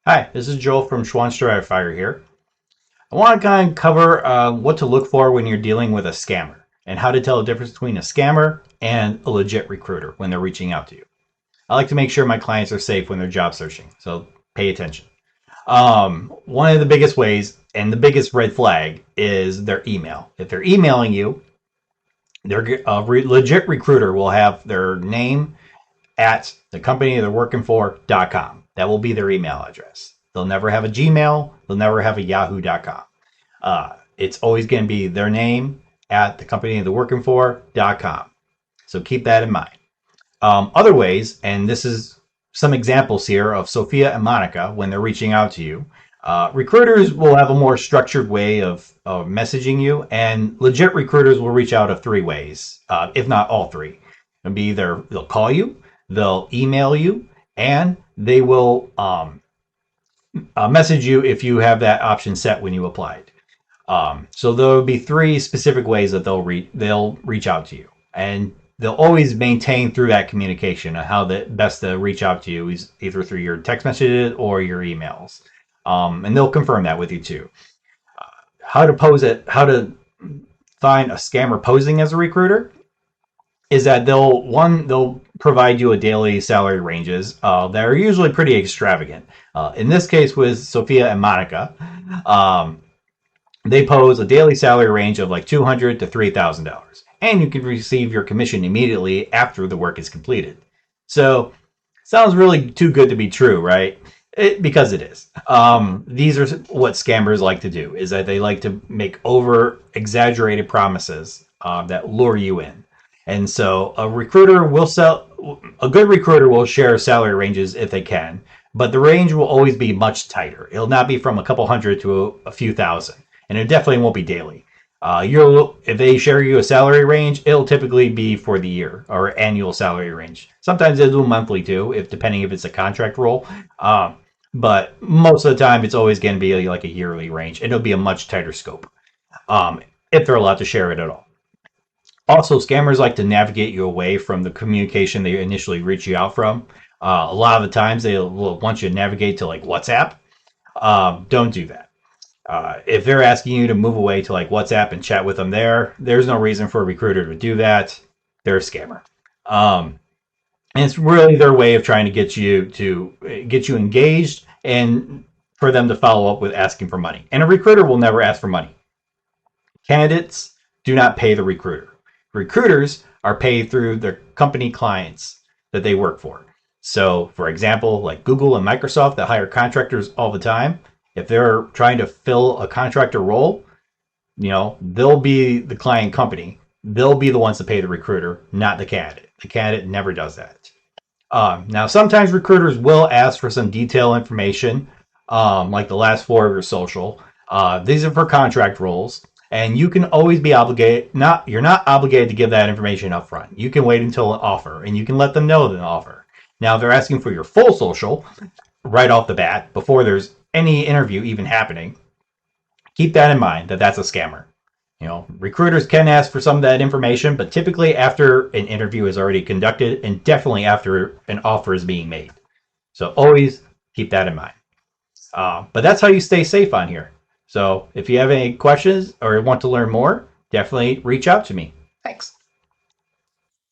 Hi, this is Joel from Schwann Fire here. I want to kind of cover what to look for when you're dealing with a scammer and how to tell the difference between a scammer and a legit recruiter when they're reaching out to you. I like to make sure my clients are safe when they're job searching, so pay attention. One of the biggest ways and the biggest red flag is their email. If they're emailing you, legit recruiter will have their name at the company they're working for.com. That will be their email address. They'll never have a Gmail. They'll never have a yahoo.com. It's always going to be their name at the company they're working for.com. So keep that in mind. Other ways, and this is some examples here of Sophia and Monica when they're reaching out to you. Recruiters will have a more structured way of messaging you, and legit recruiters will reach out of three ways, if not all three. It'll be either they'll call you, they'll email you, and they will message you if you have that option set when you applied. So there will be three specific ways that they'll reach out to you, and they'll always maintain through that communication on how the best to reach out to you is either through your text messages or your emails, and they'll confirm that with you too. How to find a scammer posing as a recruiter is that they'll provide you a daily salary ranges that are usually pretty extravagant. In this case, with Sophia and Monica, they pose a daily salary range of like $200 to $3,000, and you can receive your commission immediately after the work is completed. So, sounds really too good to be true, right? Because it is. These are what scammers like to do: is that they like to make over exaggerated promises that lure you in. And so a good recruiter will share salary ranges if they can, but the range will always be much tighter. It'll not be from a couple hundred to a few thousand, and it definitely won't be daily. If they share you a salary range, it'll typically be for the year or annual salary range. Sometimes they'll do monthly too, depending if it's a contract role. But most of the time, it's always going to be like a yearly range, and it'll be a much tighter scope, if they're allowed to share it at all. Also, scammers like to navigate you away from the communication they initially reach you out from. A lot of the times they'll want you to navigate to like WhatsApp. Don't do that. If they're asking you to move away to like WhatsApp and chat with them there's no reason for a recruiter to do that. They're a scammer. And it's really their way of trying to get you engaged and for them to follow up with asking for money. And a recruiter will never ask for money. Candidates do not pay the recruiter. Recruiters are paid through their company clients that they work for. So, for example, like Google and Microsoft that hire contractors all the time, if they're trying to fill a contractor role, they'll be the client company. They'll be the ones to pay the recruiter, not the candidate. The candidate never does that. Now, sometimes recruiters will ask for some detailed information, like the last four of your social. These are for contract roles. And you can always be obligated. You're not obligated to give that information up front. You can wait until an offer, and you can let them know the offer. Now, if they're asking for your full social right off the bat before there's any interview even happening, keep that in mind that that's a scammer. Recruiters can ask for some of that information, but typically after an interview is already conducted, and definitely after an offer is being made. So always keep that in mind. But that's how you stay safe on here. So if you have any questions or want to learn more, definitely reach out to me. Thanks.